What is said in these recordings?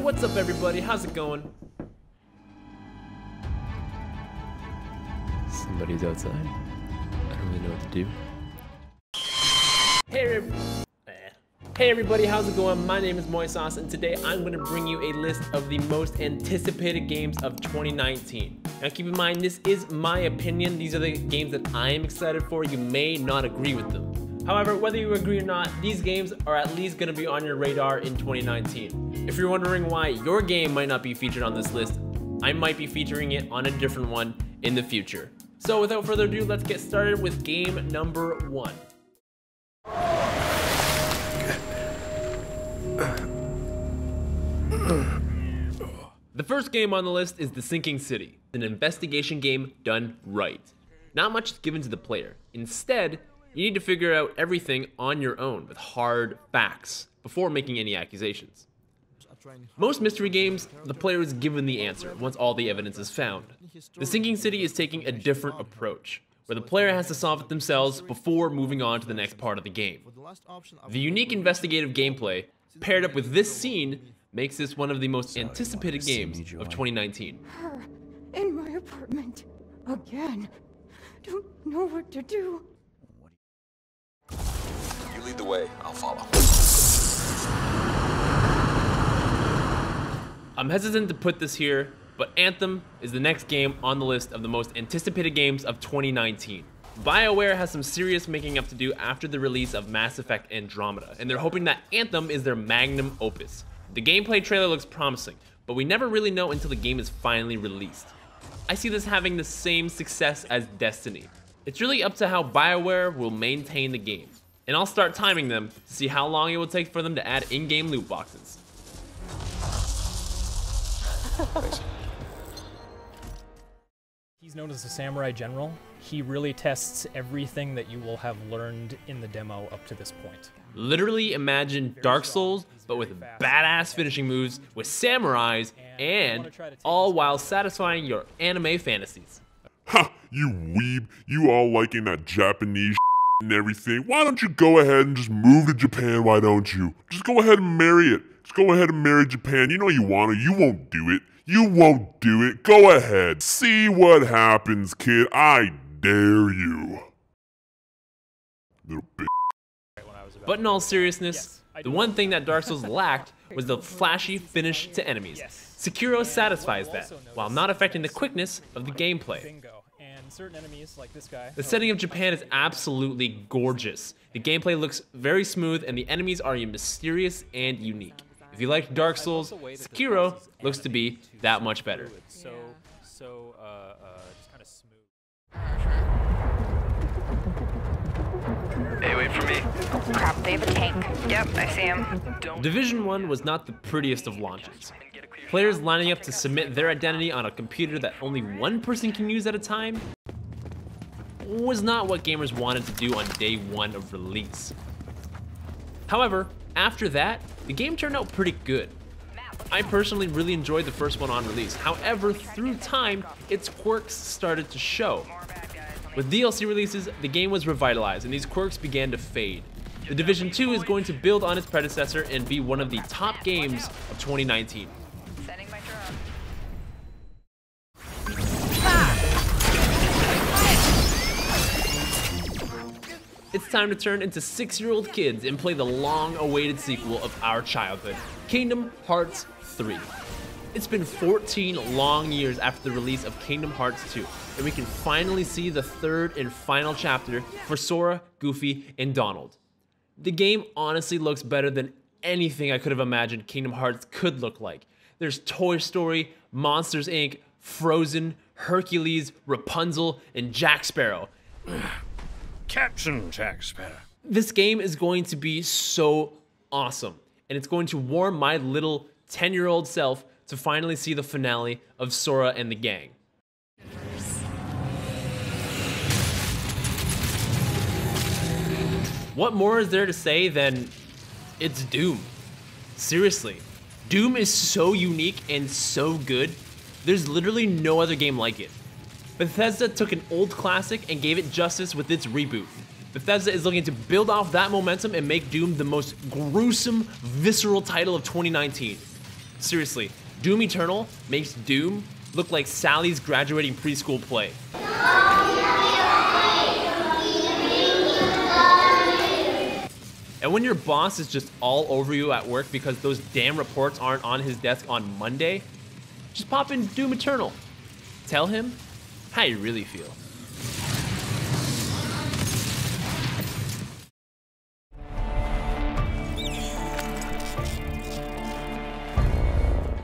What's up, everybody? How's it going? Somebody's outside. I don't really know what to do. Hey everybody, how's it going? My name is Moisauce, and today I'm going to bring you a list of the most anticipated games of 2019. Now keep in mind, this is my opinion. These are the games that I am excited for. You may not agree with them. However, whether you agree or not, these games are at least going to be on your radar in 2019. If you're wondering why your game might not be featured on this list, I might be featuring it on a different one in the future. So without further ado, let's get started with game number 1. The first game on the list is The Sinking City, an investigation game done right. Not much is given to the player. Instead, you need to figure out everything on your own with hard facts before making any accusations. Most mystery games, the player is given the answer once all the evidence is found. The Sinking City is taking a different approach, where the player has to solve it themselves before moving on to the next part of the game. The unique investigative gameplay, paired up with this scene, makes this one of the most anticipated games of 2019. Her in my apartment again. Don't know what to do. You lead the way, I'll follow. I'm hesitant to put this here, but Anthem is the next game on the list of the most anticipated games of 2019. Bioware has some serious making up to do after the release of Mass Effect Andromeda, and they're hoping that Anthem is their magnum opus. The gameplay trailer looks promising, but we never really know until the game is finally released. I see this having the same success as Destiny. It's really up to how Bioware will maintain the game, and I'll start timing them to see how long it will take for them to add in-game loot boxes. He's known as a samurai general. He really tests everything that you will have learned in the demo up to this point. Literally imagine Dark Souls, but with badass finishing moves, with samurais, and all while satisfying your anime fantasies. Ha! You weeb, you all liking that Japanese and everything. Why don't you go ahead and just move to Japan, why don't you? Just go ahead and marry it. Just go ahead and marry Japan. You know you want to. You won't do it. You won't do it. Go ahead. See what happens, kid. I dare you. Little bitch. But in all seriousness, the one thing that Dark Souls lacked was the flashy finish to enemies. Sekiro satisfies that, while not affecting the quickness of the gameplay. The setting of Japan is absolutely gorgeous. The gameplay looks very smooth, and the enemies are mysterious and unique. If you liked Dark Souls, Sekiro looks to be that much better. Just kind of smooth. Hey, wait for me. Crap, they have a tank. Yep, I see him. Division 1 was not the prettiest of launches. Players lining up to submit their identity on a computer that only one person can use at a time was not what gamers wanted to do on day 1 of release. However, after that, the game turned out pretty good. I personally really enjoyed the first one on release. However, through time, its quirks started to show. With DLC releases, the game was revitalized and these quirks began to fade. The Division 2 is going to build on its predecessor and be one of the top games of 2019. Sending my drone. It's time to turn into 6-year-old kids and play the long-awaited sequel of our childhood, Kingdom Hearts 3. It's been 14 long years after the release of Kingdom Hearts 2, and we can finally see the third and final chapter for Sora, Goofy, and Donald. The game honestly looks better than anything I could have imagined Kingdom Hearts could look like. There's Toy Story, Monsters Inc., Frozen, Hercules, Rapunzel, and Jack Sparrow. Captain Jack Sparrow. This game is going to be so awesome, and it's going to warm my little 10-year-old self to finally see the finale of Sora and the gang. What more is there to say than it's Doom? Seriously, Doom is so unique and so good. There's literally no other game like it. Bethesda took an old classic and gave it justice with its reboot. Bethesda is looking to build off that momentum and make Doom the most gruesome, visceral title of 2019. Seriously, Doom Eternal makes Doom look like Sally's graduating preschool play. And when your boss is just all over you at work because those damn reports aren't on his desk on Monday, just pop in Doom Eternal. Tell him how you really feel.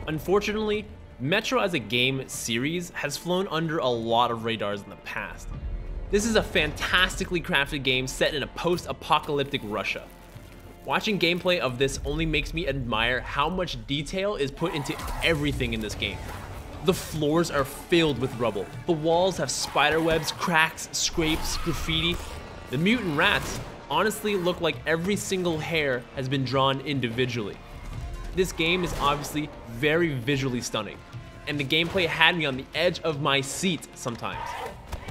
Unfortunately, Metro as a game series has flown under a lot of radars in the past. This is a fantastically crafted game set in a post-apocalyptic Russia. Watching gameplay of this only makes me admire how much detail is put into everything in this game. The floors are filled with rubble. The walls have spider webs, cracks, scrapes, graffiti. The mutant rats honestly look like every single hair has been drawn individually. This game is obviously very visually stunning, and the gameplay had me on the edge of my seat sometimes.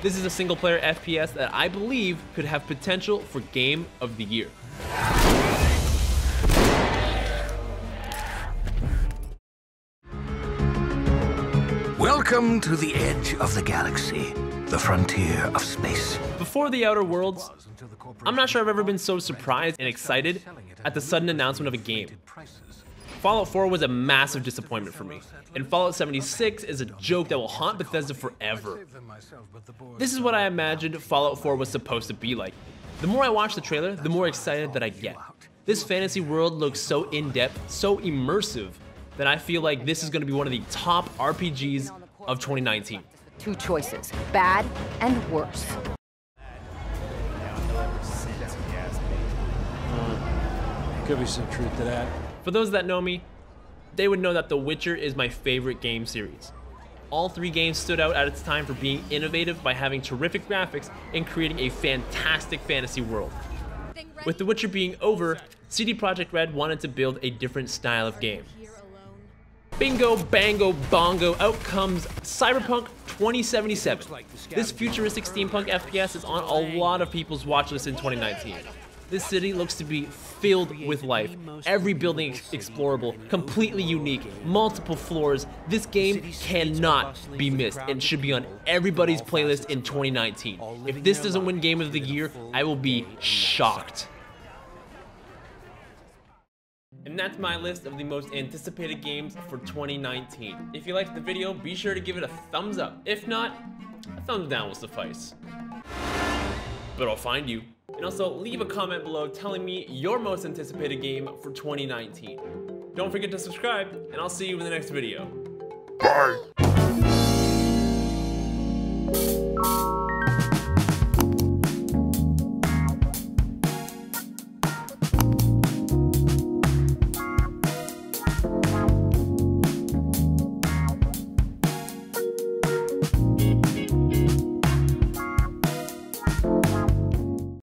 This is a single player FPS that I believe could have potential for Game of the Year. Welcome to the edge of the galaxy, the frontier of space. Before The Outer Worlds, I'm not sure I've ever been so surprised and excited at the sudden announcement of a game. Fallout 4 was a massive disappointment for me, and Fallout 76 is a joke that will haunt Bethesda forever. This is what I imagined Fallout 4 was supposed to be like. The more I watch the trailer, the more excited that I get. This fantasy world looks so in-depth, so immersive, that I feel like this is going to be one of the top RPGs of 2019. Two choices, bad and worse. Could be some truth to that. For those that know me, they would know that The Witcher is my favorite game series. All three games stood out at its time for being innovative by having terrific graphics and creating a fantastic fantasy world. With The Witcher being over, CD Projekt Red wanted to build a different style of game. Bingo, bango, bongo, out comes Cyberpunk 2077. This futuristic steampunk FPS is on a lot of people's watch list in 2019. This city looks to be filled with life. Every building explorable, completely unique, multiple floors. This game cannot be missed and should be on everybody's playlist in 2019. If this doesn't win Game of the Year, I will be shocked. And that's my list of the most anticipated games for 2019. If you liked the video, be sure to give it a thumbs up. If not, a thumbs down will suffice. But I'll find you. And also, leave a comment below telling me your most anticipated game for 2019. Don't forget to subscribe, and I'll see you in the next video. Bye.